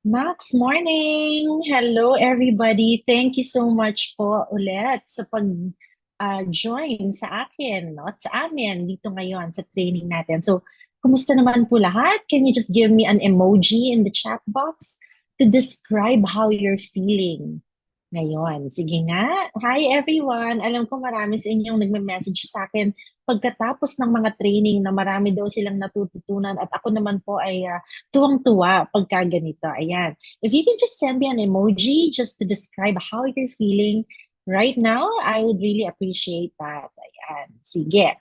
Max, morning! Hello everybody! Thank you so much po ulit sa pag-join sa akin, no? At sa amin dito ngayon sa training natin. So, kumusta naman po lahat? Can you just give me an emoji in the chat box to describe how you're feeling ngayon? Sige nga. Hi everyone! Alam ko marami sa inyong nagme-message sa akin pagkatapos ng mga training na marami daw silang natututunan at ako naman po ay tuwang-tuwa pagka ganito. Ayan. If you can just send me an emoji just to describe how you're feeling right now, I would really appreciate that. Ayan. Sige.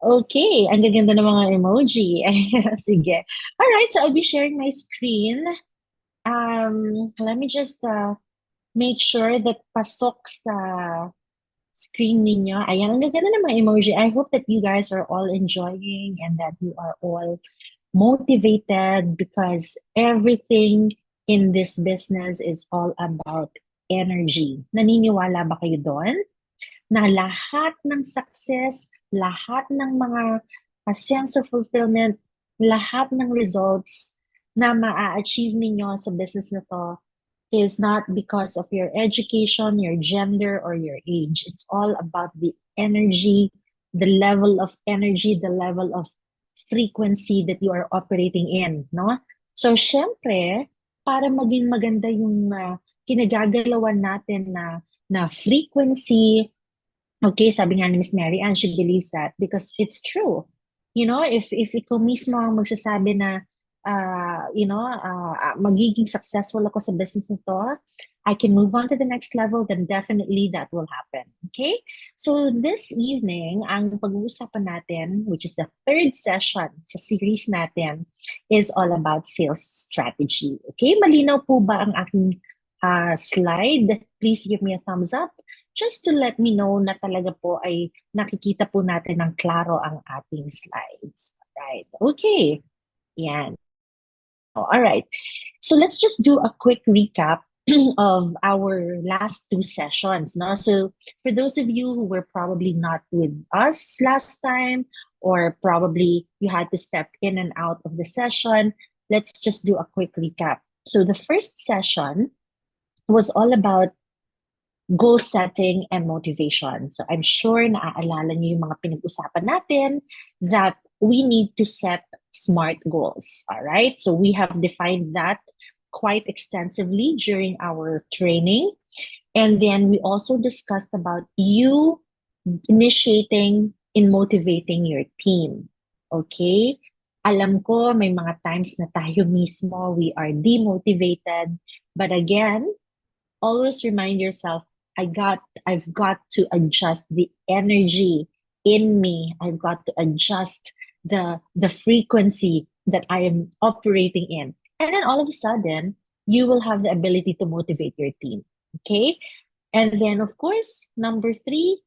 Okay. Ang gaganda ng mga emoji. Sige. All right. So I'll be sharing my screen. Let me just make sure that pasok sa screen ninyo. Ayan. Ang gaganda ng mga emoji. I hope that you guys are all enjoying and that you are all motivated because everything in this business is all about energy. Naniniwala ba kayo doon? Na lahat ng success, lahat ng mga sense of fulfillment, lahat ng results na ma-achieve ninyo sa business na to is not because of your education, your gender, or your age. It's all about the energy, the level of energy, the level of frequency that you are operating in, no? So, syempre, para maging maganda yung kinagagalawan natin na frequency, okay, sabi nga ni Miss Mary Ann, she believes that because it's true. You know, if ikaw mismo ang magsasabi na, magiging successful ako sa business nito, I can move on to the next level, then definitely that will happen. Okay? So this evening, ang pag-uusapan natin, which is the third session sa series natin, is all about sales strategy. Okay? Malinaw po ba ang aking slide? Please give me a thumbs up just to let me know na talaga po ay nakikita po natin ng klaro ang ating slides. Right. Okay. Yan. All right. So let's just do a quick recap of our last two sessions. No? So for those of you who were probably not with us last time, or probably you had to step in and out of the session, let's just do a quick recap. So the first session was all about goal setting and motivation. So I'm sure naaalala niyo yung mga pinag-usapan natin that we need to set SMART goals. All right. So we have defined that quite extensively during our training. And then we also discussed about you initiating and motivating your team. Okay? Alam ko may mga times na tayo mismo, we are demotivated. But again, always remind yourself, I've got to adjust the energy in me. I've got to adjust the frequency that I am operating in. And then all of a sudden, you will have the ability to motivate your team. Okay? And then of course, number three,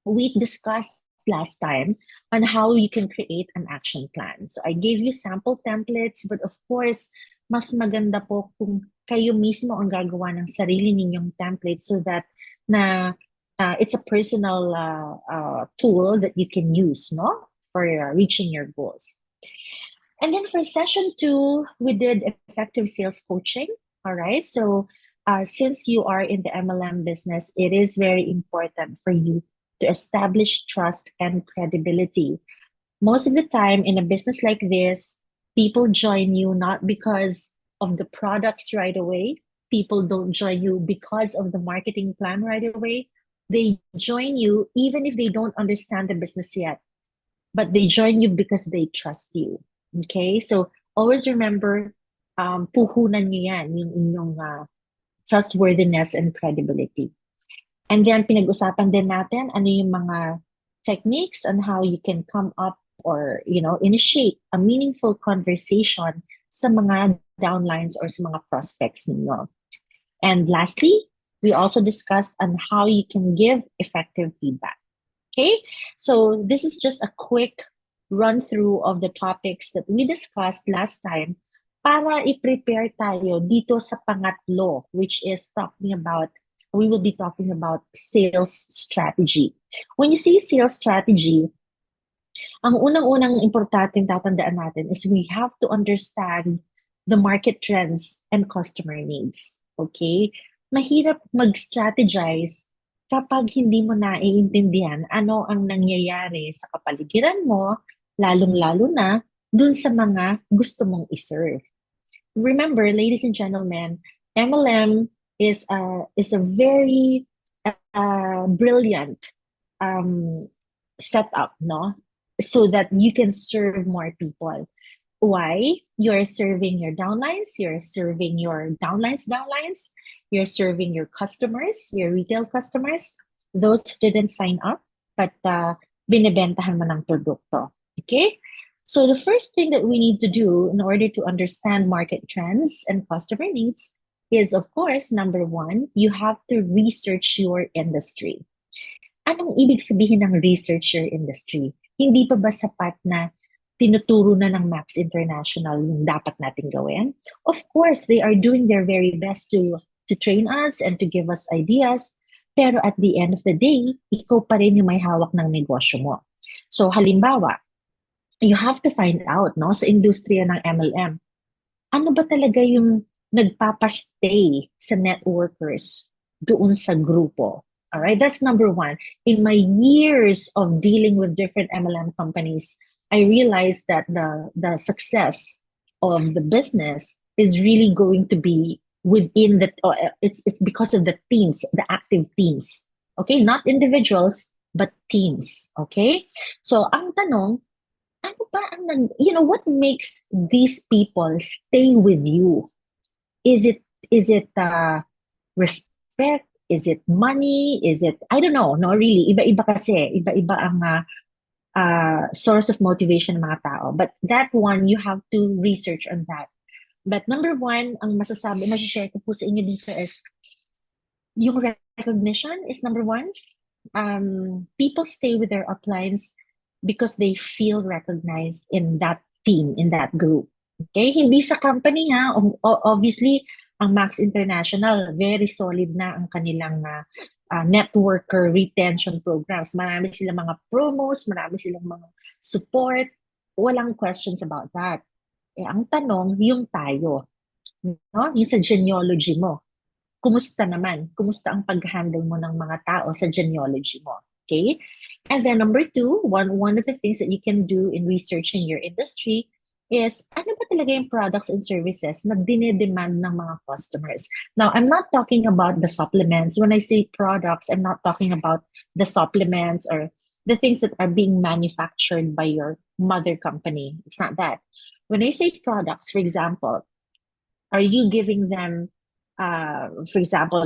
we discussed last time on how you can create an action plan. So I gave you sample templates, but of course, mas maganda po kung kayo mismo ang gagawa ng sarili ninyong template so that na it's a personal tool that you can use, no, for reaching your goals. And then for session two, we did effective sales coaching. All right. So since you are in the MLM business, it is very important for you to establish trust and credibility. Most of the time in a business like this, people join you not because of the products right away. People don't join you because of the marketing plan right away. They join you even if they don't understand the business yet, but they join you because they trust you. Okay? So always remember, puhunan nyo yan, yung inyong trustworthiness and credibility. And then pinag-usapan din natin ano yung mga techniques on how you can come up or initiate a meaningful conversation sa mga downlines or sa mga prospects ninyo. And lastly, we also discussed on how you can give effective feedback. Okay, so this is just a quick run through of the topics that we discussed last time para i-prepare tayo dito sa pangatlo, which is we will be talking about sales strategy. When you say sales strategy, ang unang-unang importanteng tatandaan natin is we have to understand the market trends and customer needs. Okay? Mahirap mag-strategize kapag hindi mo naiintindihan ano ang nangyayari sa kapaligiran mo, lalong-lalo na dun sa mga gusto mong iserve. Remember, ladies and gentlemen, MLM is a very brilliant um, setup, no? So that you can serve more people. Why? You're serving your downlines, you're serving your downlines, you're serving your customers, your retail customers, those who didn't sign up, but binibentahan mo ng produkto. Okay? So the first thing that we need to do in order to understand market trends and customer needs is, of course, number one, you have to research your industry. Anong ibig sabihin ng research your industry? Hindi pa ba sapat na tinuturo na ng Max International yung dapat natin gawin? Of course, they are doing their very best to train us and to give us ideas. Pero at the end of the day, ikaw pa rin yung may hawak ng negosyo mo. So halimbawa, you have to find out, no, sa industriya ng MLM, ano ba talaga yung nagpapastay sa networkers doon sa grupo? All right, that's number one. In my years of dealing with different MLM companies, I realized that the success of the business is really going to be within the it's because of the teams, the active teams. Okay, not individuals but teams. Okay, so ang tanong, ano ba ang what makes these people stay with you? Is it respect? Is it money? Is it, I don't know, no, really, iba-iba kasi, iba-iba ang source of motivation ng mga tao. But that one, you have to research on that. But number one, ang masashare ko po sa inyo dito is, yung recognition is number one. People stay with their uplines because they feel recognized in that team, in that group. Okay? Hindi sa company ha. Obviously, ang Max International, very solid na ang kanilang networker retention programs. Marami silang mga promos, marami silang mga support. Walang questions about that. Eh, ang tanong, yung tayo, no? Yung sa genealogy mo. Kumusta naman? Kumusta ang pag-handle mo ng mga tao sa genealogy mo? Okay? And then number two, one of the things that you can do in researching your industry is ano ba talaga yung products and services na dinedemand ng mga customers. Now, I'm not talking about the supplements. When I say products, I'm not talking about the supplements or the things that are being manufactured by your mother company. It's not that. When I say products, for example, are you giving them, for example,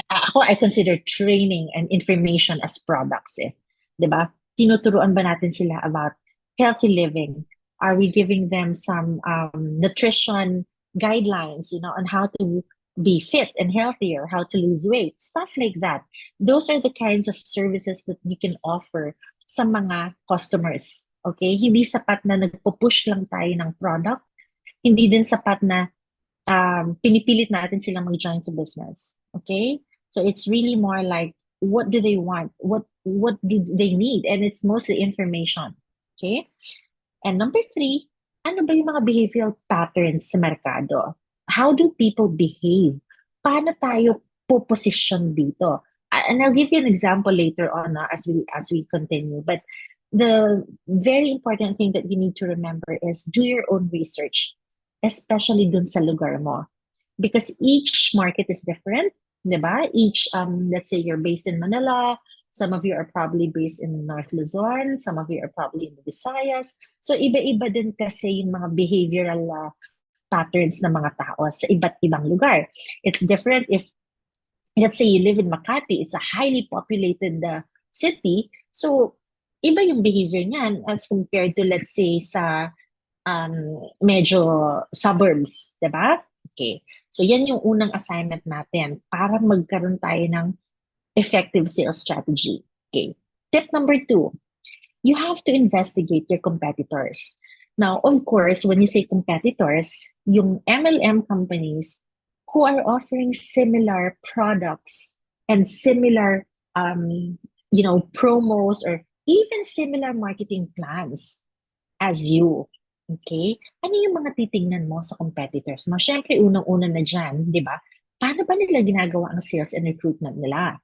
ako, I consider training and information as products eh. 'Di ba? Tinuturuan ba natin sila about healthy living? Are we giving them some nutrition guidelines, on how to be fit and healthier, how to lose weight, stuff like that. Those are the kinds of services that we can offer sa mga customers. Okay? Hindi sapat na nagpo-push lang tayo ng product. Hindi din sapat na pinipilit natin silang mag-join sa business. Okay? So it's really more like, what do they want? What do they need? And it's mostly information. Okay? And number three, ano ba yung mga behavioral patterns sa merkado? How do people behave? Paano tayo po-position dito? And I'll give you an example later on as we continue. But the very important thing that you need to remember is do your own research, especially dun sa lugar mo. Because each market is different, di ba? Each, let's say you're based in Manila, some of you are probably based in North Luzon, some of you are probably in the Visayas. So iba-iba din kasi yung mga behavioral patterns ng mga tao sa iba't ibang lugar. It's different if, let's say you live in Makati, it's a highly populated city. So iba yung behavior niyan as compared to, let's say, sa medyo suburbs, di ba? Okay. So yan yung unang assignment natin para magkaroon tayo ng effective sales strategy. Okay. Tip number two, you have to investigate your competitors. Now, of course, when you say competitors, yung MLM companies who are offering similar products and similar, promos or even similar marketing plans as you. Okay? Ano yung mga titingnan mo sa competitors mo? Siyempre, unang-una na dyan, di ba? Paano ba nila ginagawa ang sales and recruitment nila?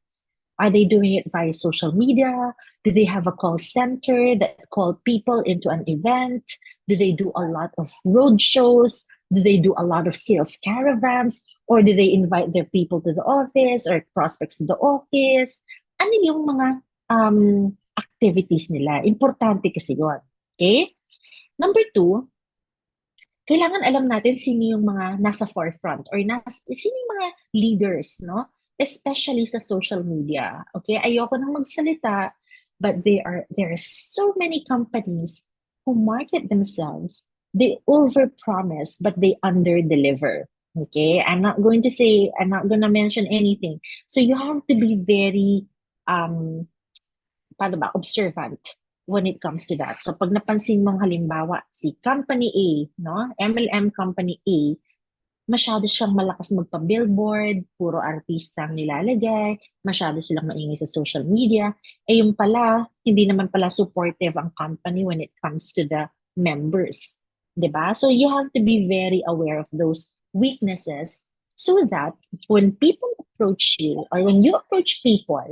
Are they doing it via social media? Do they have a call center that call people into an event? Do they do a lot of road shows? Do they do a lot of sales caravans? Or do they invite their people to the office or prospects to the office? Ano yung mga activities nila? Importante kasi yun. Okay? Number two, kailangan alam natin sino yung mga nasa forefront or sino yung mga leaders, no? Especially sa social media. Okay? Ayoko nang magsalita, but there are so many companies who market themselves. They overpromise, but they underdeliver. Okay? I'm not gonna mention anything. So you have to be very um paano ba, observant when it comes to that. So pag napansin mong halimbawa si company A, no? MLM company A, masyado siyang malakas magpa-billboard, puro artista ang nilalagay, masyado silang maingay sa social media. Eh yung pala, hindi naman pala supportive ang company when it comes to the members. 'Di ba? So you have to be very aware of those weaknesses so that when people approach you or when you approach people,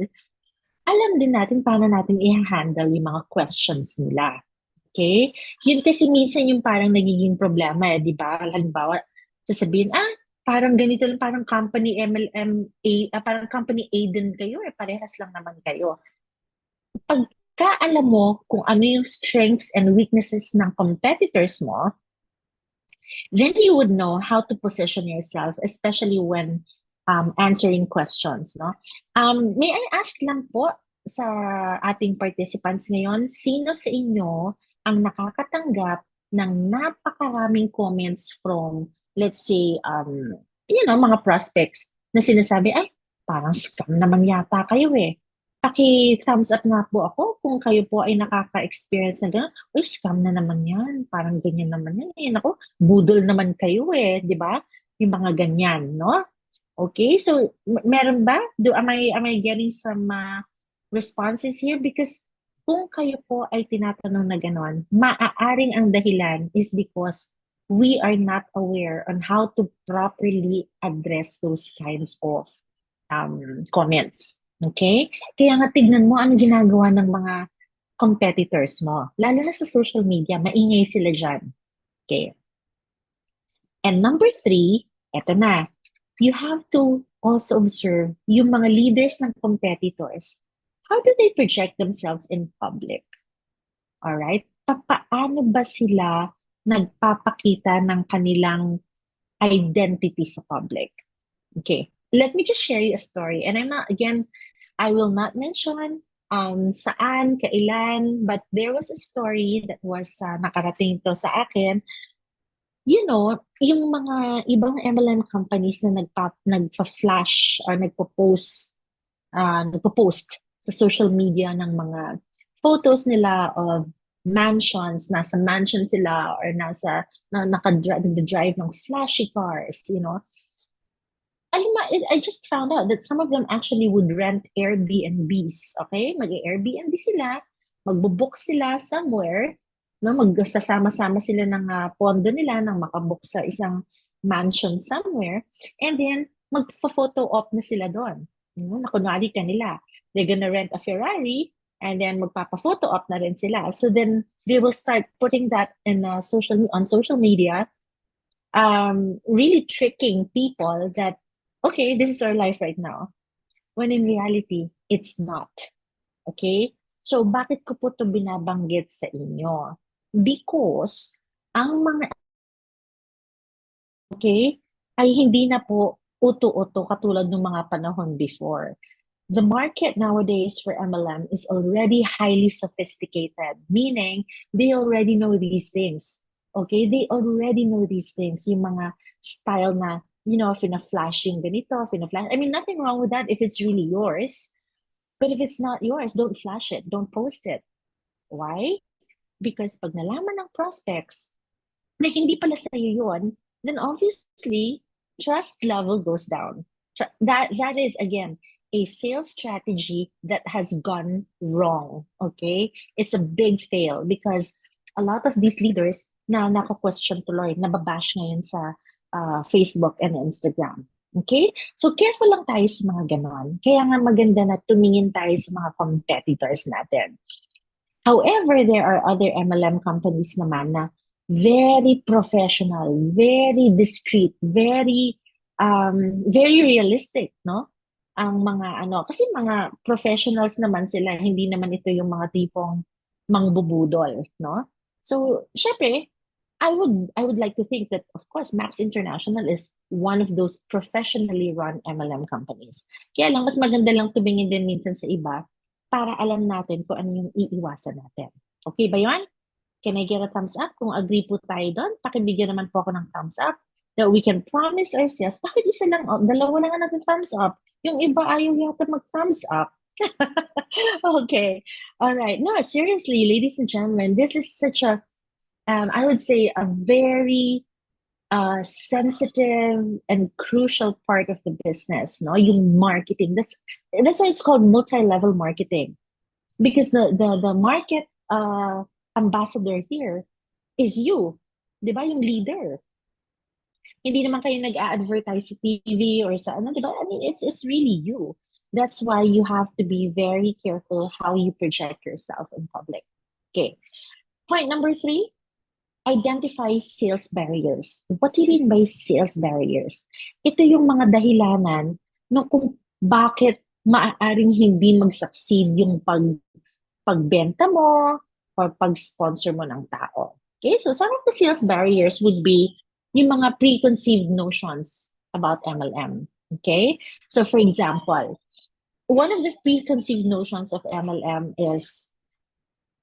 alam din natin paano natin i-handle yung mga questions nila. Okay? Yun kasi minsan yung parang nagiging problema, di ba? Halimbawa, sasabihin, parang ganito lang, parang company MLMA, parang company A din kayo, parehas lang naman kayo. Pagka alam mo kung ano yung strengths and weaknesses ng competitors mo, then you would know how to position yourself, especially when answering questions. No? May I ask lang po sa ating participants ngayon, sino sa inyo ang nakakatanggap ng napakaraming comments from, let's say, mga prospects na sinasabi, ay, parang scam naman yata kayo eh. Paki-thumbs up nga po ako kung kayo po ay nakaka-experience na gano'n. Uy, scam na naman yan. Parang ganyan naman yan eh. Naku, budol naman kayo eh, di ba? Yung mga ganyan, no? Okay, so meron ba? Am I getting some responses here? Because kung kayo po ay tinatanong na gano'n, maaaring ang dahilan is because we are not aware on how to properly address those kinds of comments. Okay? Kaya nga tignan mo ano ginagawa ng mga competitors mo. Lalo na sa social media, maingay sila dyan. Okay? And number three, eto na, you have to also observe yung mga leaders ng competitors. How do they project themselves in public? Alright? Paano ba sila nagpapakita ng kanilang identity sa public? Okay. Let me just share you a story. And I will not mention saan, kailan, but there was a story that was nakarating to sa akin. You know, yung mga ibang MLM companies na nagpa-flash or nagpo-post sa social media ng mga photos nila of mansions, nasa mansion sila or naka-drive ng flashy cars, you know. I just found out that some of them actually would rent Airbnbs, okay? Mag-Airbnb sila, magbo-book sila somewhere, no? Magsasama-sama sila ng pondo nila nang makabook sa isang mansion somewhere, and then magpa-photo op na sila doon. No? Na kunwari kanila, they're gonna rent a Ferrari, and then magpapa-photo op na rin sila. So then they will start putting that on social media, really tricking people that, okay, this is our life right now. When in reality, it's not. Okay? So, bakit ko po ito binabanggit sa inyo? Because, ang mga, okay, ay hindi na po uto-uto katulad ng mga panahon before. The market nowadays for MLM is already highly sophisticated, meaning they already know these things. Okay? They already know these things. Yung mga style na, fina-flash yung ganito, fina-flash. I mean, nothing wrong with that if it's really yours. But if it's not yours, don't flash it. Don't post it. Why? Because pag nalaman ng prospects na hindi pala sa'yo yun, then obviously, trust level goes down. That is, again, a sales strategy that has gone wrong, okay? It's a big fail because a lot of these leaders na naka-question tuloy, nababash ngayon sa Facebook and Instagram. Okay? So careful lang tayo sa mga ganon. Kaya nga maganda na tumingin tayo sa mga competitors natin. However, there are other MLM companies naman na very professional, very discreet, very realistic, no? Ang mga ano, kasi mga professionals naman sila, hindi naman ito yung mga tipong mangbubudol, no? So, syempre, I would like to think that of course Max International is one of those professionally run MLM companies. Kaya lang mas maganda lang tumingin din minsan sa iba para alam natin kung ano yung iiwasan natin. Okay ba 'yon? Can I get a thumbs up? Kung agree po tayo doon, pakibigyan naman po ako ng thumbs up that we can promise ourselves. Bakit isa lang? Oh, dalawa lang natin thumbs up. Yung iba ayaw yata mag-thumbs up. Okay. All right. No, seriously, ladies and gentlemen, this is such a, I would say, a very sensitive and crucial part of the business. No, yung marketing. That's why it's called multi-level marketing, because the market ambassador here is you. 'Di ba? Yung leader. Hindi naman kayo nag-a-advertise sa TV or sa ano, 'di ba? I mean, it's really you. That's why you have to be very careful how you project yourself in public. Okay. Point number 3, identify sales barriers. What do you mean by sales barriers? Ito yung mga dahilanan no kung bakit maaaring hindi mag-succeed yung pagbenta mo or pag-sponsor mo ng tao. Okay, so some of the sales barriers would be yung mga preconceived notions about MLM. Okay, so for example, one of the preconceived notions of MLM is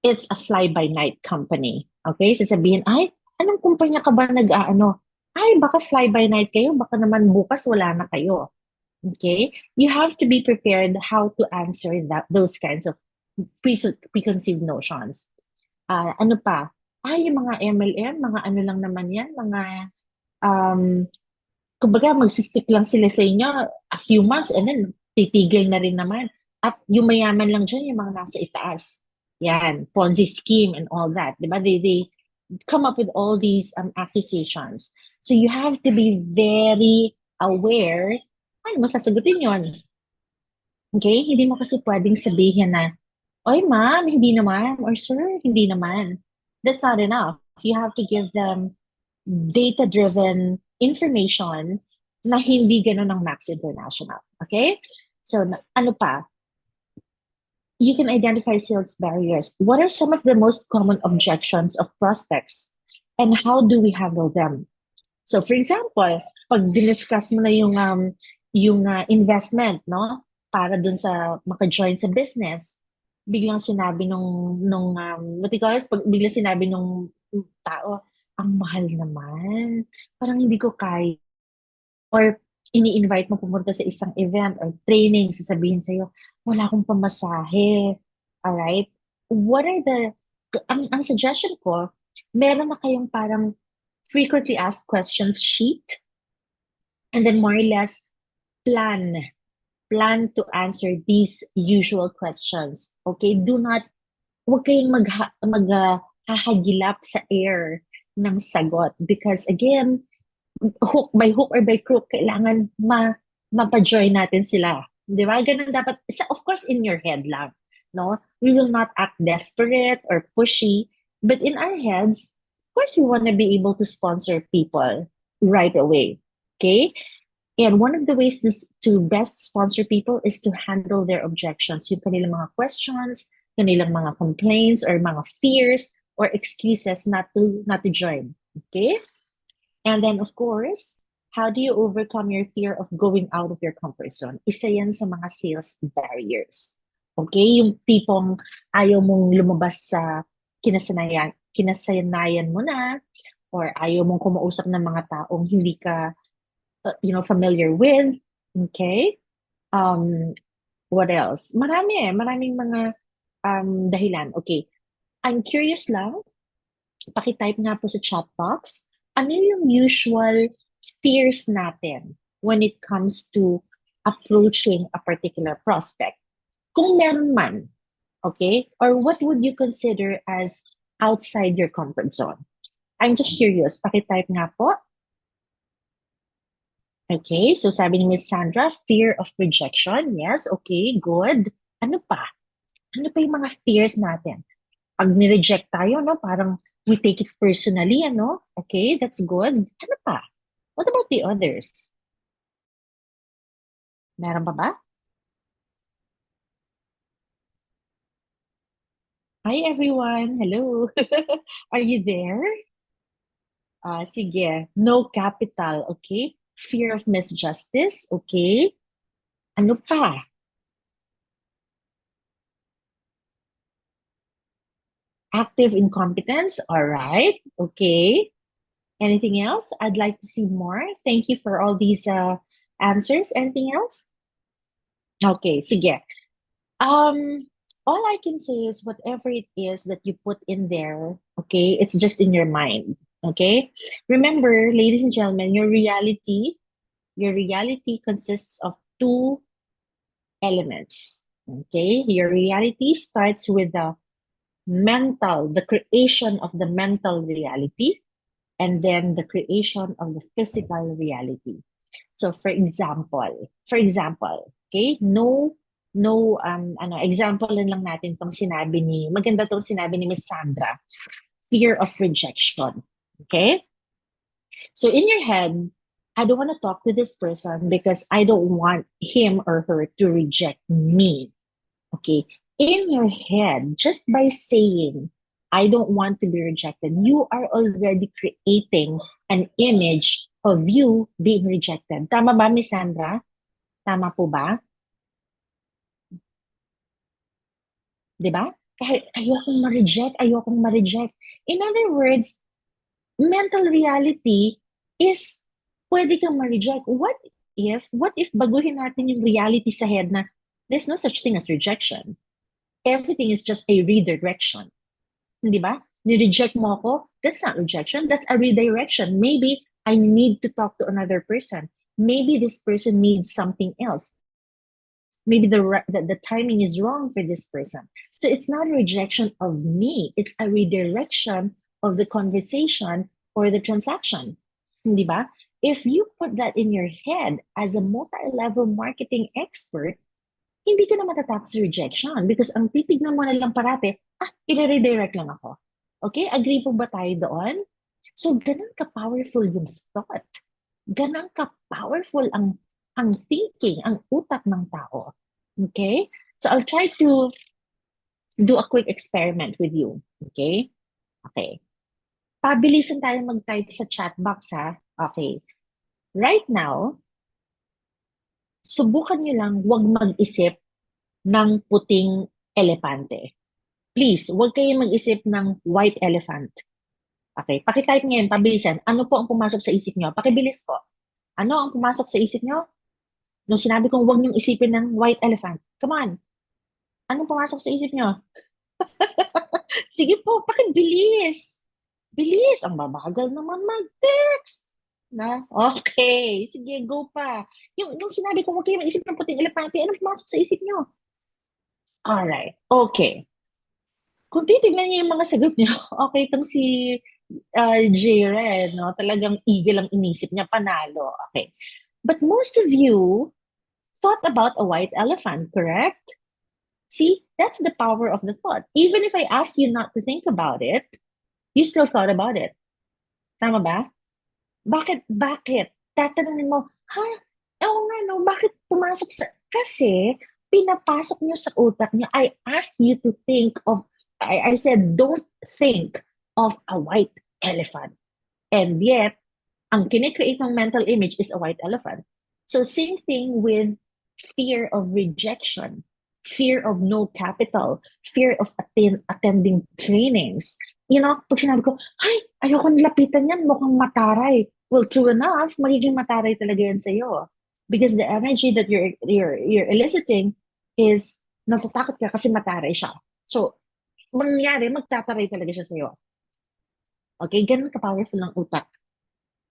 it's a fly-by-night company. Okay, sasabihin, ay, anong kumpanya ka ba nag-aano? Ay, baka fly-by-night kayo, baka naman bukas wala na kayo. Okay, you have to be prepared how to answer those kinds of preconceived notions. Ano pa? Ay, yung mga MLM, mga ano lang naman yan, mga, kumbaga, magsistick lang sila sa inyo a few months and then titigil na rin naman. At yung mayaman lang dyan, yung mga nasa itaas. Yan, Ponzi scheme and all that. Diba? They come up with all these accusations. So you have to be very aware. Ano mo sasagutin yon? Okay? Hindi mo kasi pwedeng sabihin na, oy, ma'am, hindi naman. Or sir, hindi naman. That's not enough. You have to give them data-driven information na hindi ganun ng Max International. Okay? So, ano pa? You can identify sales barriers. What are some of the most common objections of prospects? And how do we handle them? So, for example, pag diniscuss mo na yung investment, no? Para dun sa maka-join sa business, biglang sinabi what do you call this? Biglang sinabi nung tao, ang mahal naman. Parang hindi ko kaya. Or ini-invite mo pumunta sa isang event or training, sasabihin sa'yo, wala akong pamasahe. Alright? What are ang suggestion ko, meron na kayong parang frequently asked questions sheet and then more or less plan to answer these usual questions. Okay? Huwag kayong maghahagilap sa air ng sagot because again, by hook or by crook, kailangan mapa-join natin sila. Di ba? Ganun dapat, of course, in your head lang. No? We will not act desperate or pushy, but in our heads, of course, we want to be able to sponsor people right away. Okay? And one of the ways to best sponsor people is to handle their objections, yung kanilang mga questions, kanilang mga complaints or mga fears or excuses not to join. Okay? And then, of course, how do you overcome your fear of going out of your comfort zone? Isa yan sa mga sales barriers. Okay? Yung tipong ayaw mong lumabas sa kinasanayan mo na, or ayaw mong kumausap ng mga taong hindi ka familiar with. Okay? What else? Maraming mga dahilan. Okay. I'm curious lang, pakitype nga po sa chat box, ano yung usual fears natin when it comes to approaching a particular prospect? Kung meron man, okay? Or what would you consider as outside your comfort zone? I'm just curious. Pakitype nga po. Okay, so sabi ni Miss Sandra, fear of rejection. Yes, okay, good. Ano pa? Ano pa yung mga fears natin? Pag ni-reject tayo, no, parang we take it personally, ano? Okay, that's good. Ano pa? What about the others? Meron pa ba? Hi everyone, hello. Are you there? Sige, no capital, okay? Fear of misjustice, okay? Ano pa? Active incompetence, all right, okay. Anything else? I'd like to see more. Thank you for all these answers. Anything else? Okay, sige. Um, all I can say is whatever it is that you put in there, okay, it's just in your mind. Okay. Remember, ladies and gentlemen, your reality consists of two elements. Okay. Your reality starts with the creation of the mental reality, and then the creation of the physical reality. So for example, okay, example lang natin tong maganda tong sinabi ni Miss Sandra, fear of rejection. Okay? So in your head, I don't want to talk to this person because I don't want him or her to reject me. Okay? In your head, just by saying, I don't want to be rejected, you are already creating an image of you being rejected. Tama ba, Miss Sandra? Tama po ba? Di ba? Kahit ayokong ma-reject. In other words, mental reality is pwede kang ma-reject. What if baguhin natin yung reality sa head na there's no such thing as rejection. Everything is just a redirection. Di ba? Ni-reject mo ako, that's not rejection, that's a redirection. Maybe I need to talk to another person. Maybe this person needs something else. Maybe the timing is wrong for this person. So it's not a rejection of me, it's a redirection of the conversation or the transaction. Di ba? If you put that in your head as a multi-level marketing expert, hindi ka na matatapos sa rejection because ang titignan mo na lang parate, i-redirect lang ako. Okay? Agree po ba tayo doon? So, ganun ka-powerful yung thought. Ganun ka-powerful ang thinking, ang utak ng tao. Okay? So, I'll try to do a quick experiment with you. Okay? Okay. Pabilisan tayo mag-type sa chat box, ha? Okay. Right now, subukan nyo lang huwag mag-isip ng puting elepante. Please, huwag kayo mag-isip ng white elephant. Okay, pakitype ngayon, pabilisan. Ano po ang pumasok sa isip nyo? Pakibilis po. Ano ang pumasok sa isip nyo? Nung sinabi kong huwag nyong isipin ng white elephant. Come on. Anong pumasok sa isip nyo? Sige po, pakibilis. Bilis. Ang babagal naman mag-text. Na? Okay. Sige, go pa. Yung sinabi kong huwag kayo mag-isip ng puting elepante, anong pumasok sa isip nyo? Alright. Okay. Kung titignan niyo yung mga sagot niyo, okay itong si Jaren, no? Talagang eagle ang inisip niya, panalo. Okay. But most of you thought about a white elephant, correct? See, that's the power of the thought. Even if I asked you not to think about it, you still thought about it. Tama ba? Bakit? Tatanungin mo, oo nga, no? Bakit pumasok sa... Kasi, pinapasok niyo sa utak niyo, I asked you to think of I said, don't think of a white elephant. And yet, ang kinikreate ng mental image is a white elephant. So same thing with fear of rejection, fear of no capital, fear of attending trainings. You know, pag sinabi ko, ayoko nilapitan yan, mukhang mataray. Well, true enough, magiging mataray talaga yan sa'yo. Because the energy that you're eliciting is natatakot ka kasi mataray siya. So, mangyari, magtataray talaga siya sa'yo. Okay? Ganun ka-powerful ng utak.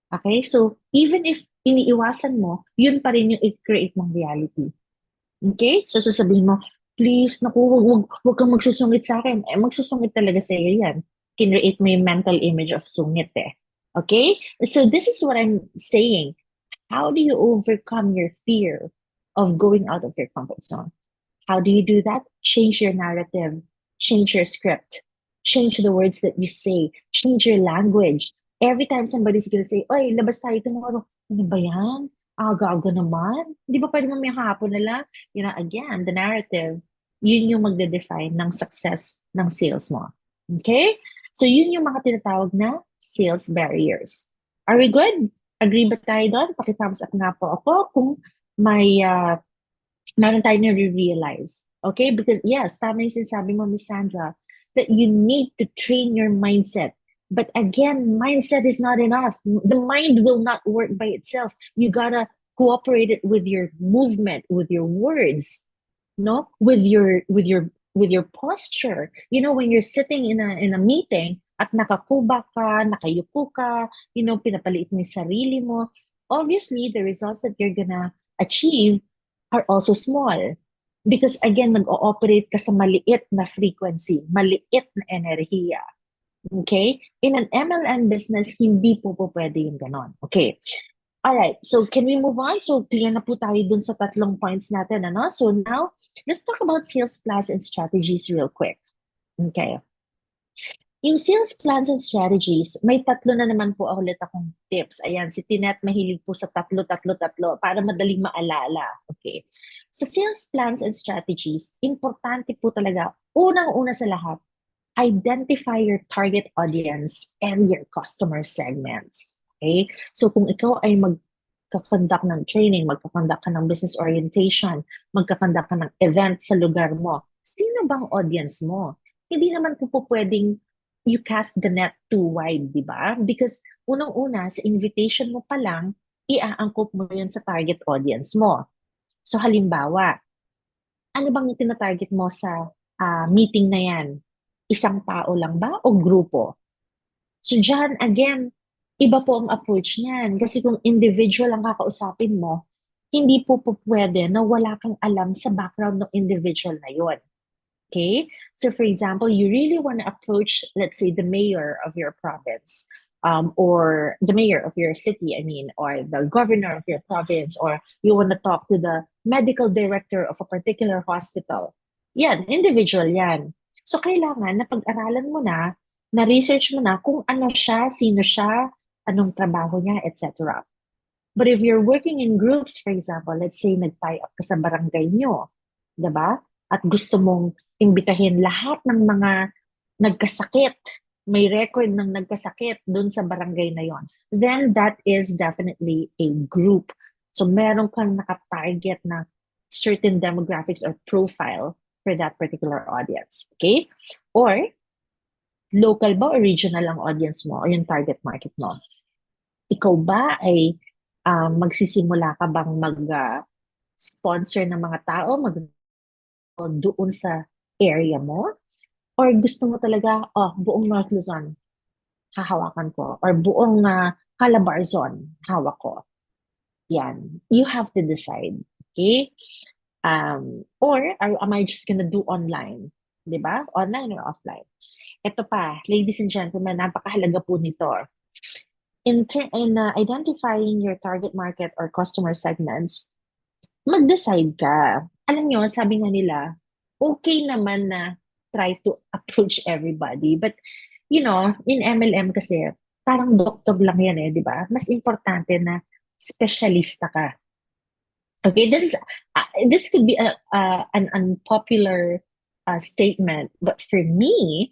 Okay? So, even if iniiwasan mo, yun pa rin yung i-create mong reality. Okay? So, sasabihin mo, please, naku, wag kang magsusungit sa akin. Magsusungit talaga sa'yo yan. kinreate mo yung mental image of sungit eh. Okay? So this is what I'm saying. How do you overcome your fear of going out of your comfort zone? How do you do that? Change your narrative, change your script, change the words that you say, change your language. Every time somebody's gonna say, oy, labas tayo tomorrow. Ano ba yan? Aga-aga naman. Di ba pwede mamayang hapon na lang? You know, again, the narrative, yun yung magde-define ng success ng sales mo. Okay? So yun yung mga tinatawag na sales barriers. Are we good? Agree ba tayo doon? Paki-thumbs up nga po ako kung may meron tayo na realize. Okay? Because yes, tama yung sinasabi mo, Miss Sandra, that you need to train your mindset. But again, mindset is not enough. The mind will not work by itself. You gotta cooperate it with your movement, with your words, no, with your posture. You know, when you're sitting in a meeting at nakakuba ka, nakayupo ka, you know, pinapaliit mo yung sarili mo, obviously the results that you're gonna achieve are also small. Because again, nag-ooperate ka sa maliit na frequency, maliit na enerhiya. Okay? In an MLM business, hindi po pwede yung ganon. Okay. All right. So can we move on? So clear na po tayo dun sa tatlong points natin, ano? So now, let's talk about sales plans and strategies real quick. Okay. Yung sales plans and strategies, may tatlo na naman po ulit akong tips. Ayan, si Tinette mahilig po sa tatlo para madaling maalala. Okay. Sa sales plans and strategies, importante po talaga, unang-una sa lahat, identify your target audience and your customer segments. Okay? So kung ikaw ay magkakonduct ng training, magkakonduct ka ng business orientation, magkakonduct ka ng event sa lugar mo, sino bang audience mo? Hindi naman po pwedeng you cast the net too wide, di ba? Because unang-una, sa invitation mo pa lang, iaangkop mo yun sa target audience mo. So halimbawa, ano bang tinatarget mo sa meeting na yan? Isang tao lang ba o grupo? So dyan, again, iba po ang approach niyan. Kasi kung individual ang kakausapin mo, hindi po pwede na wala kang alam sa background ng individual na yon. Okay? So for example, you really want to approach, let's say, the mayor of your province, or the mayor of your city, I mean, or the governor of your province, or you want to talk to the medical director of a particular hospital. Yan, individual yan. So kailangan na pag-aralan mo na research mo na kung ano siya, sino siya, anong trabaho niya, etc. But if you're working in groups, for example, let's say nag-tie up ka sa barangay nyo, diba? At gusto mong imbitahin lahat ng mga nagkasakit, may record ng nagkasakit dun sa barangay na yon, then that is definitely a group. So meron kang nakatarget na certain demographics or profile for that particular audience. Okay? Or, local ba o regional ang audience mo o yung target market mo? Ikaw ba ay magsisimula ka bang mag-sponsor ng mga tao doon sa area mo? Or gusto mo talaga, buong North Luzon, hahawakan ko. Or buong Calabarzon, hawak ko. Yan. You have to decide. Okay? Or am I just gonna do online? Diba? Online or offline? Ito pa, ladies and gentlemen, napakahalaga po nito. In identifying your target market or customer segments, mag-decide ka. Alam nyo, sabi nga nila, okay naman na try to approach everybody. But, you know, in MLM kasi, parang doktor lang yan di ba? Mas importante na specialista ka. Okay, this could be an unpopular statement, but for me,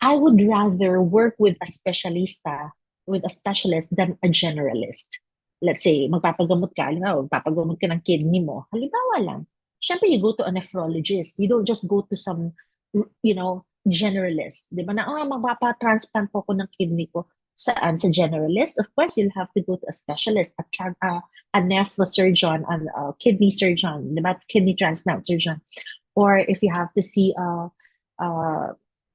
I would rather work with a specialist than a generalist. Let's say, magpapagamot ka, magpapagamot ka ng kidney mo. Halimbawa lang, syempre you go to a nephrologist. You don't just go to some, generalist. Di ba na, magpapa-transplant po ko ng kidney ko. Saan? Sa generalist? Of course, you'll have to go to a specialist, a nephrosurgeon, a kidney surgeon, di ba? Kidney transplant surgeon. Or if you have to see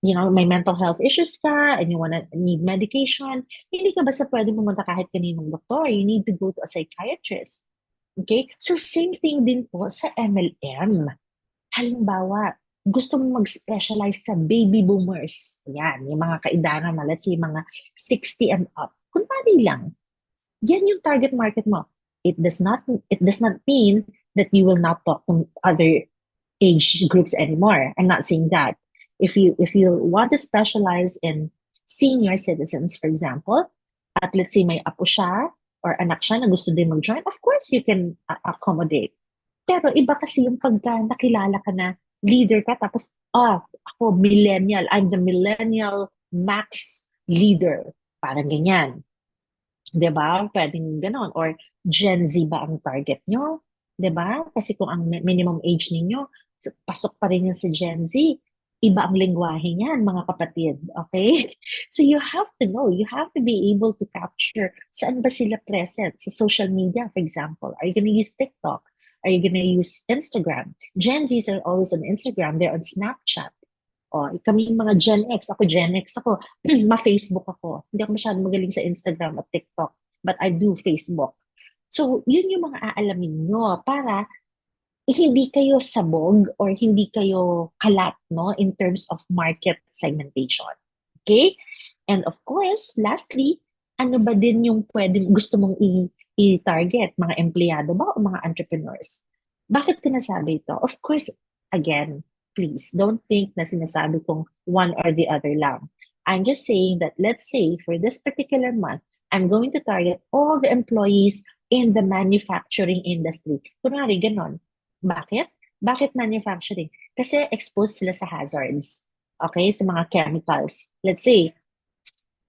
may mental health issues ka and you need medication, hindi ka basta pwede pumunta kahit kaninong doktor. You need to go to a psychiatrist. Okay? So, same thing din po sa MLM. Halimbawa, gusto mong mag-specialize sa baby boomers. Yan, yung mga kaedara mo, let's say mga 60 and up. Kunwari lang, yan yung target market mo. It does not mean that you will not talk to other age groups anymore. I'm not saying that. If you want to specialize in senior citizens, for example, at let's say may apo siya or anak siya na gusto din mag-join, of course you can accommodate. Pero iba kasi yung pagka nakilala ka na leader ka, tapos, ako millennial, I'm the millennial max leader. Parang ganyan. 'Di ba? Pwedeng gano'n. Or Gen Z ba ang target nyo? 'Di ba? Kasi kung ang minimum age ninyo, pasok pa rin yan sa Gen Z. Iba ang lengguwahe niyan, mga kapatid. Okay? So you have to know, you have to be able to capture saan ba sila present sa social media, for example. Are you gonna use TikTok? Are you gonna use Instagram? Gen Zs are always on Instagram. They're on Snapchat. Kami yung mga Gen X. Ako, Gen X ako. Ma-Facebook ako. Hindi ako masyadong magaling sa Instagram at TikTok. But I do Facebook. So, yun yung mga aalamin nyo para hindi kayo sabog or hindi kayo kalat, no, in terms of market segmentation. Okay? And of course, lastly, ano ba din yung gusto mong i-target? Mga empleyado ba o mga entrepreneurs? Bakit ko nasabi ito? Of course, again, please, don't think na sinasabi kong one or the other lang. I'm just saying that, let's say, for this particular month, I'm going to target all the employees in the manufacturing industry. Kunwari, ganon. Bakit? Bakit manufacturing? Kasi exposed sila sa hazards. Okay? Sa mga chemicals. Let's say,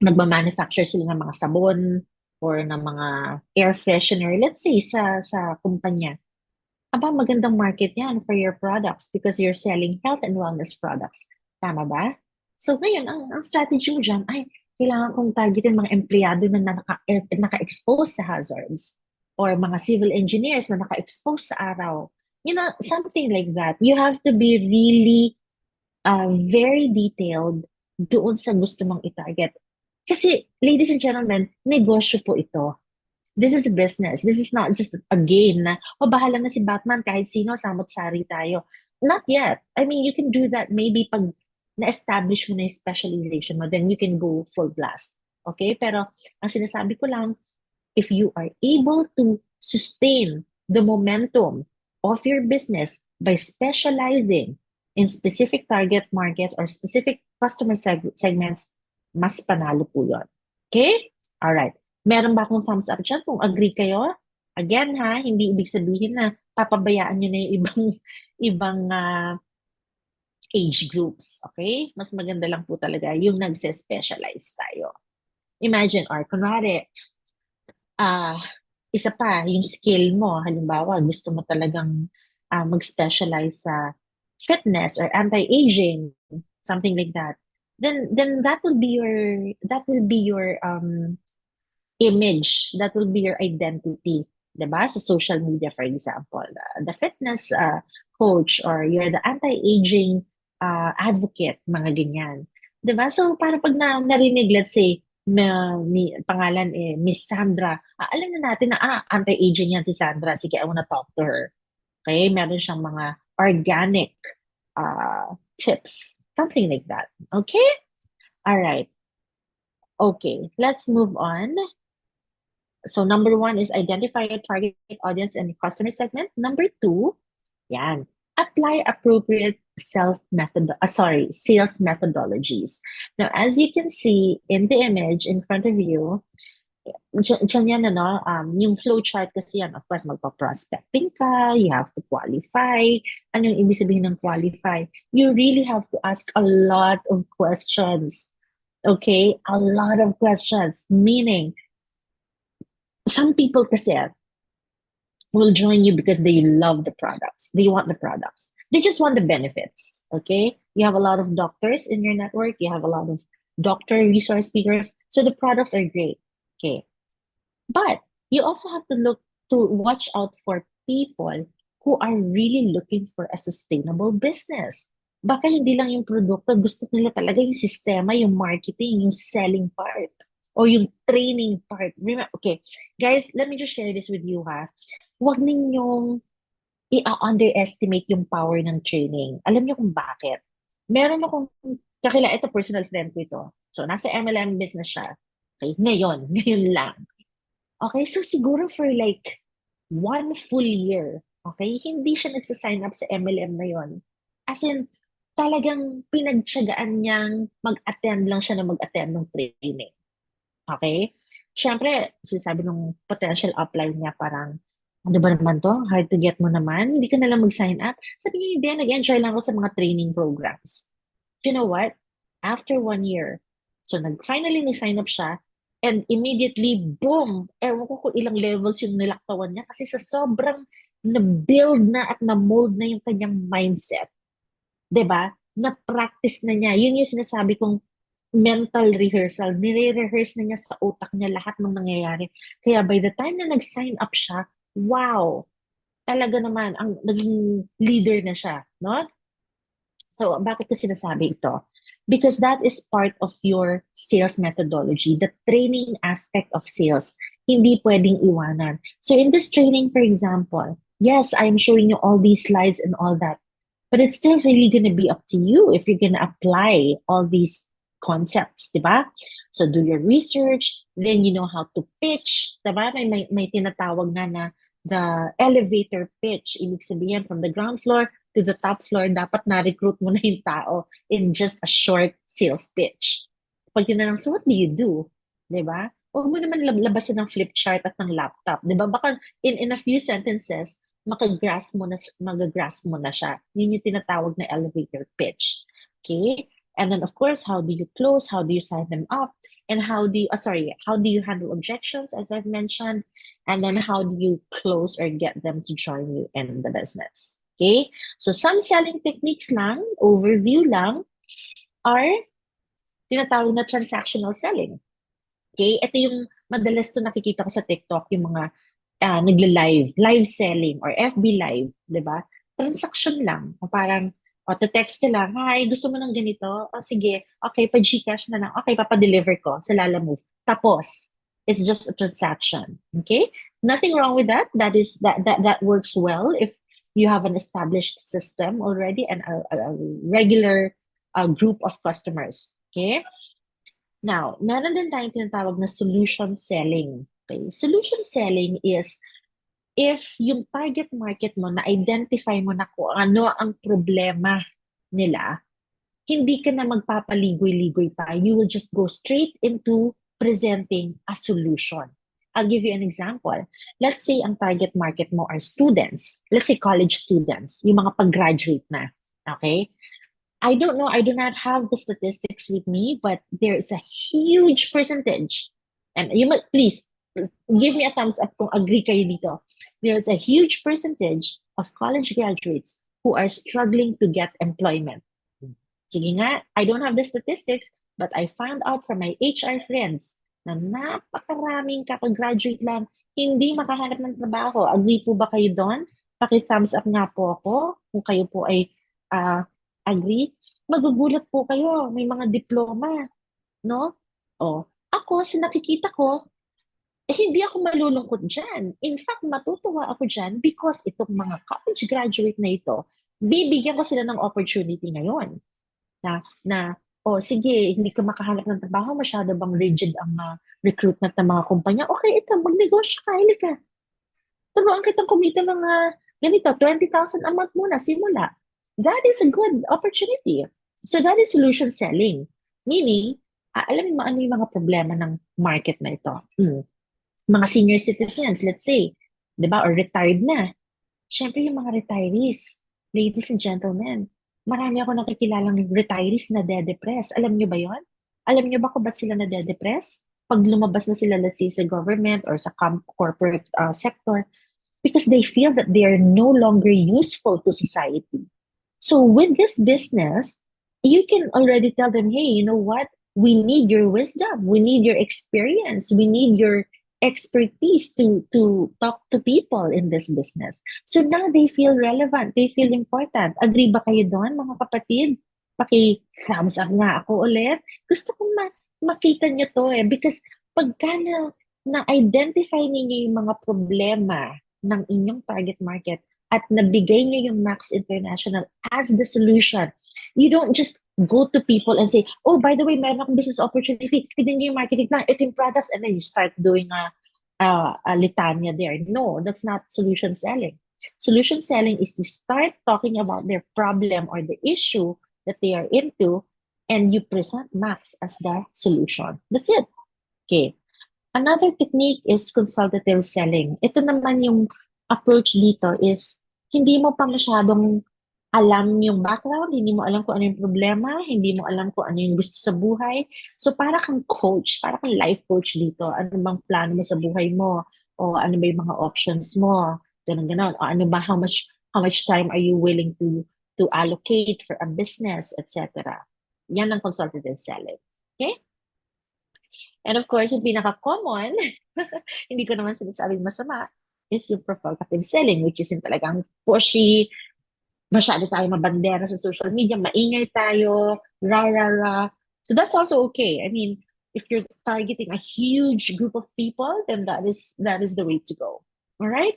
nagma-manufacture sila ng mga sabon or ng mga air freshener. Let's say, sa kumpanya. Aba, magandang market yan for your products because you're selling health and wellness products. Tama ba? So ngayon, ang strategy mo dyan ay kailangan kong targetin mga empleyado na naka-expose sa hazards or mga civil engineers na naka-expose sa araw. You know, something like that. You have to be really very detailed doon sa gusto mong i-target. Kasi, ladies and gentlemen, negosyo po ito. This is a business. This is not just a game na, bahala na si Batman kahit sino, samot-sari tayo. Not yet. I mean, you can do that maybe pag na-establish mo na yung specialization mo, then you can go full blast. Okay? Pero, ang sinasabi ko lang, if you are able to sustain the momentum of your business by specializing in specific target markets or specific customer segments, mas panalo po yun. Okay? Alright. Meron ba akong thumbs up dyan? Kung agree kayo, again ha, hindi ibig sabihin na papabayaan nyo na yung ibang age groups. Okay? Mas maganda lang po talaga yung nagse-specialize tayo. Imagine, or kunwari, isa pa, yung skill mo, halimbawa, gusto mo talagang mag-specialize sa fitness or anti-aging, something like that. Then that will be your image, that will be your identity, 'di ba? Sa social media, for example, the fitness coach or you're the anti-aging advocate, mga ganyan. 'Di ba? So, para pag narinig, let's say, pangalan Miss Sandra, alam na natin na anti-aging yan si Sandra. Sige, I wanna talk to her. Okay? Meron siyang mga organic tips. Something like that. Okay? All right. Okay, let's move on. So number one is identify a target audience and customer segment. Number two, yan, apply appropriate sales methodologies. Now, as you can see in the image in front of you, dyan yan, yung flow chart kasi yan, of course, magpa-prospecting ka, you have to qualify. Ano yung ibig sabihin ng qualify? You really have to ask a lot of questions. Okay? A lot of questions. Meaning, some people kasi will join you because they love the products. They want the products. They just want the benefits. Okay? You have a lot of doctors in your network. You have a lot of doctor resource speakers. So the products are great. Okay. But you also have to watch out for people who are really looking for a sustainable business. Baka hindi lang yung produkto, gusto nila talaga yung sistema, yung marketing, yung selling part, or yung training part. Remember, okay, guys, let me just share this with you ha. Huwag ninyong i-underestimate yung power ng training. Alam niyo kung bakit? Meron akong ito personal friend ko ito. So, nasa MLM business siya. Okay, ngayon, ngayon lang. Okay, so siguro for like 1 full year, okay, hindi siya nagsasign up sa MLM na yon. As in, talagang pinagtiyagaan niyang mag-attend lang siya na mag-attend ng training. Okay? Siyempre, sinasabi ng potential upline niya parang, ano ba naman to? Hard to get mo naman? Hindi ka na lang mag-sign up? Sabi niya, hindi, nag-enjoy lang ako sa mga training programs. You know what? After 1 year, so finally nag-sign up siya, and immediately, boom! Ewan ko kung ilang levels yung nilaktawan niya kasi sa sobrang na-build na at na-mold na yung kanyang mindset. 'Di ba? Na-practice na niya. Yun yung sinasabi kong mental rehearsal. Nire-rehearse na niya sa utak niya lahat ng nangyayari. Kaya by the time na nag-sign up siya, wow! Talaga naman, ang naging leader na siya, no? So, bakit ko sinasabi ito? Because that is part of your sales methodology, the training aspect of sales. Hindi pwedeng iwanan. So, in this training, for example, yes, I'm showing you all these slides and all that, but it's still really going to be up to you if you're going to apply all these concepts, di ba? So, do your research, then you know how to pitch, di ba? May tinatawag na the elevator pitch. Ibig sabihin, from the ground floor to the top floor, dapat na-recruit mo na yung tao in just a short sales pitch. Pag tinanong, so what do you do? Diba? Huwag mo naman labasin ng flip chart at ng laptop. Diba? Baka in a few sentences, magagrasp mo na siya. Yun yung tinatawag na elevator pitch. Okay? And then, of course, how do you close? How do you sign them up? And how do you handle objections, as I've mentioned? And then how do you close or get them to join you in the business? Okay? So some selling techniques lang, overview lang, are tinatawag na transactional selling. Okay? Ito yung madalas to nakikita ko sa TikTok, yung mga live selling or FB live, di ba? Transaction lang. O parang, text ka lang, hi, gusto mo ng ganito? O sige, okay, pa-Gcash na lang. Okay, papadeliver ko sa Lalamove. Tapos, it's just a transaction. Okay? Nothing wrong with that. That works well if you have an established system already and a regular group of customers. Okay? Now, meron din tayong tinatawag na solution selling. Okay? Solution selling is if yung target market mo, na-identify mo na kung ano ang problema nila, hindi ka na magpapaligoy-ligoy pa. You will just go straight into presenting a solution. I'll give you an example. Let's say ang target market mo are students. Let's say college students, yung mga pag-graduate na. Okay? I don't know, I do not have the statistics with me, but there is a huge percentage. And you might, please, give me a thumbs up kung agree kayo dito. There's a huge percentage of college graduates who are struggling to get employment. Sige nga, I don't have the statistics, but I found out from my HR friends na napakaraming kakagraduate lang, hindi makahanap ng trabaho. Agree po ba kayo doon? Paki-thumbs up nga po ako kung kayo po ay agree. Magugulat po kayo, may mga diploma, no? Ako, sa nakikita ko, hindi ako malulungkot dyan. In fact, matutuwa ako dyan because itong mga college graduate na ito, bibigyan ko sila ng opportunity ngayon. Sige, hindi ka makahanap ng trabaho, masyado bang rigid ang recruitment ng mga kumpanya? Okay, ito, magnegosyo ka, ka. Turuan kitang kumita ng ganito, 20,000 a month muna, simula. That is a good opportunity. So that is solution selling. Meaning, alam mo ano yung mga problema ng market na ito. Mga senior citizens, let's say, di ba, or retired na. Siyempre yung mga retirees, ladies and gentlemen, marami ako nakikilalang retirees na de-depress. Alam nyo ba yon? Alam nyo ba kung ba't sila na de-depress? Pag lumabas na sila, let's say, sa government or sa corporate sector, because they feel that they are no longer useful to society. So with this business, you can already tell them, hey, you know what? We need your wisdom. We need your experience. We need your expertise to talk to people in this business. So now they feel relevant. They feel important. Agree ba kayo doon, mga kapatid? Paki-thumbs up nga ako ulit. Gusto kong makita nyo to because pagka na-identify ninyo yung mga problema ng inyong target market, at nabigay niyo yung Max International as the solution. You don't just go to people and say, oh, by the way, meron akong business opportunity. Tignan niyo yung marketing plan, ito yung products, and then you start doing a litania there. No, that's not solution selling. Solution selling is to start talking about their problem or the issue that they are into, and you present Max as the solution. That's it. Okay. Another technique is consultative selling. Ito naman yung approach dito is hindi mo pa masyadong alam yung background, hindi mo alam kung ano yung problema, hindi mo alam kung ano yung gusto sa buhay. So para kang coach, para kang life coach dito. Ano bang plano mo sa buhay mo? O ano ba yung mga options mo? Ganun, ganun. O ano ba, how much time are you willing to allocate for a business, etc. Yan ang consultative selling. Okay? And of course, yung pinaka-common, hindi ko naman sinasabing masama, is yung provocative selling, which is yung talagang pushy, masyado tayo mabandera sa social media, maingay tayo, rah. So that's also okay. I mean, if you're targeting a huge group of people, then that is the way to go. All right?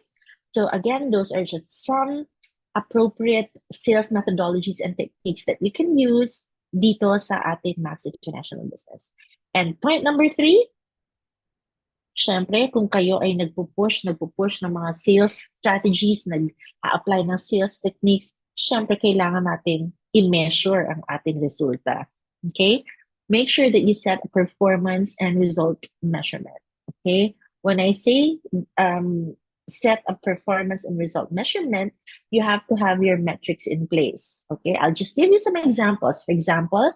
So again, those are just some appropriate sales methodologies and techniques that you can use dito sa ating Max International Business. And point number 3, syempre, kung kayo ay nagpupush ng mga sales strategies, nag-a-apply ng sales techniques, syempre, kailangan natin i-measure ang ating resulta. Okay? Make sure that you set a performance and result measurement. Okay? When I say set a performance and result measurement, you have to have your metrics in place. Okay? I'll just give you some examples. For example,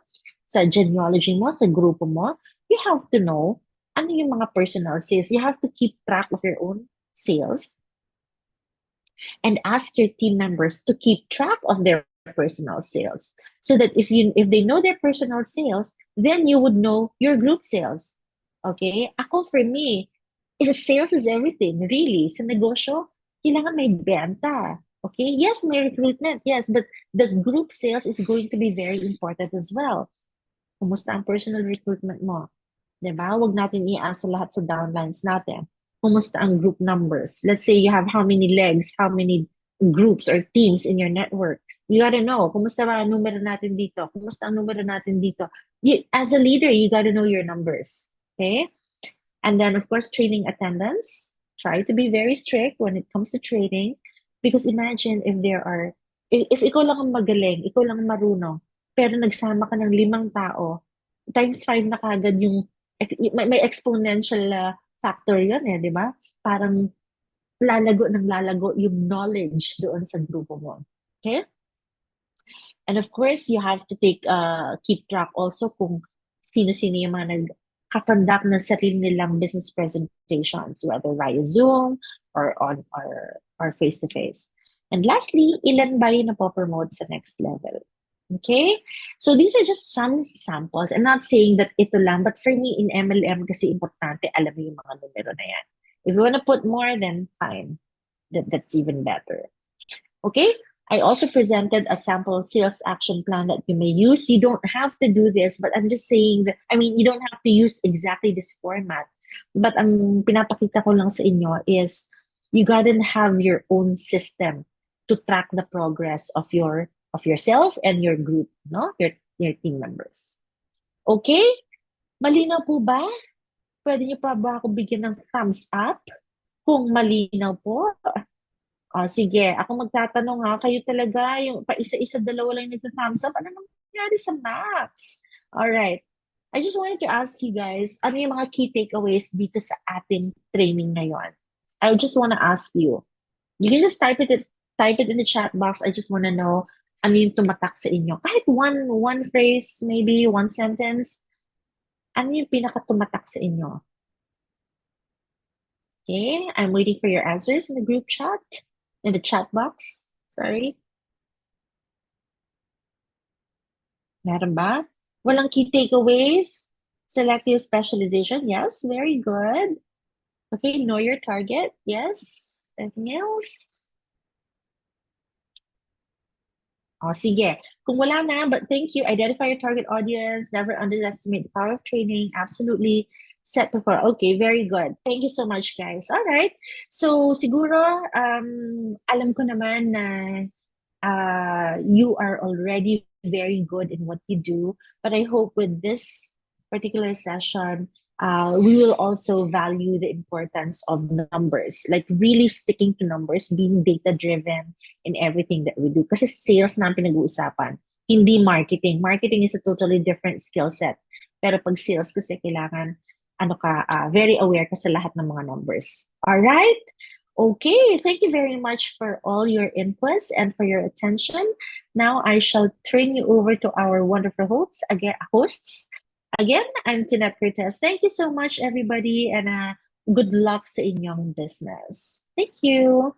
sa genealogy mo, sa grupo mo, you have to know ano yung mga personal sales. You have to keep track of your own sales and ask your team members to keep track of their personal sales so that if they know their personal sales, then you would know your group sales. Okay? Ako, for me, sales is everything, really. Sa negosyo, kailangan may benta. Okay? Yes, may recruitment. Yes, but the group sales is going to be very important as well. Kumusta ang personal recruitment mo? Diba? Huwag natin i-asa lahat sa downlines natin. Kumusta ang group numbers? Let's say you have how many legs, how many groups or teams in your network. You gotta know, kumusta ba ang numero natin dito? Kumusta ang numero natin dito? As a leader, you gotta know your numbers. Okay? And then, of course, training attendance. Try to be very strict when it comes to training. Because imagine if ikaw lang ang magaling, ikaw lang ang marunong, pero nagsama ka ng 5 tao, times 5 na kagad yung, may exponential factor yun di ba? Parang lalago yung knowledge doon sa grupo mo. Okay? And of course, you have to keep track also kung sino-sino yung mga nagkakandak ng sarili nilang business presentations, whether via Zoom or face-to-face. And lastly, ilan ba yung napopromote sa next level? Okay? So these are just some samples. I'm not saying that ito lang, but for me, in MLM, kasi importante, alam mo yung mga numero na yan. If you want to put more, then fine. That's even better. Okay? I also presented a sample sales action plan that you may use. You don't have to do this, but I'm just saying that, you don't have to use exactly this format. But ang pinapakita ko lang sa inyo is you gotta have your own system to track the progress of yourself and your group, no? Your team members. Okay? Malinaw po ba? Pwede niyo pa ba ako bigyan ng thumbs up? Kung malinaw po. Sige, ako magtatanong ha. Kayo talaga, yung pa isa-isa, dalawa lang nagta-thumbs up. Ano nangyari sa Max? Alright. I just wanted to ask you guys, ano yung mga key takeaways dito sa ating training ngayon? I just want to ask you. You can just type it in the chat box. I just want to know ano yung tumatak sa inyo. Kahit one phrase, maybe one sentence. Ano yung pinaka-tumatak sa inyo? Okay, I'm waiting for your answers in the group chat, in the chat box. Sorry. Meron ba? Walang key takeaways? Selective specialization? Yes, very good. Okay, know your target? Yes. Anything else? Sige. Kung wala na, but thank you. Identify your target audience. Never underestimate the power of training. Absolutely. Set before. Okay, very good. Thank you so much, guys. All right. So, siguro, alam ko naman na you are already very good in what you do, but I hope with this particular session, we will also value the importance of numbers, like really sticking to numbers, being data driven in everything that we do. Kasi sales na ang pinag-uusapan, hindi marketing. Marketing is a totally different skill set. Pero pag sales kasi kailangan very aware ka sa lahat ng mga numbers. All right? Okay, thank you very much for all your inputs and for your attention. Now I shall turn you over to our wonderful hosts. Again, I'm Tinette Cortez. Thank you so much, everybody, and good luck sa inyong business. Thank you.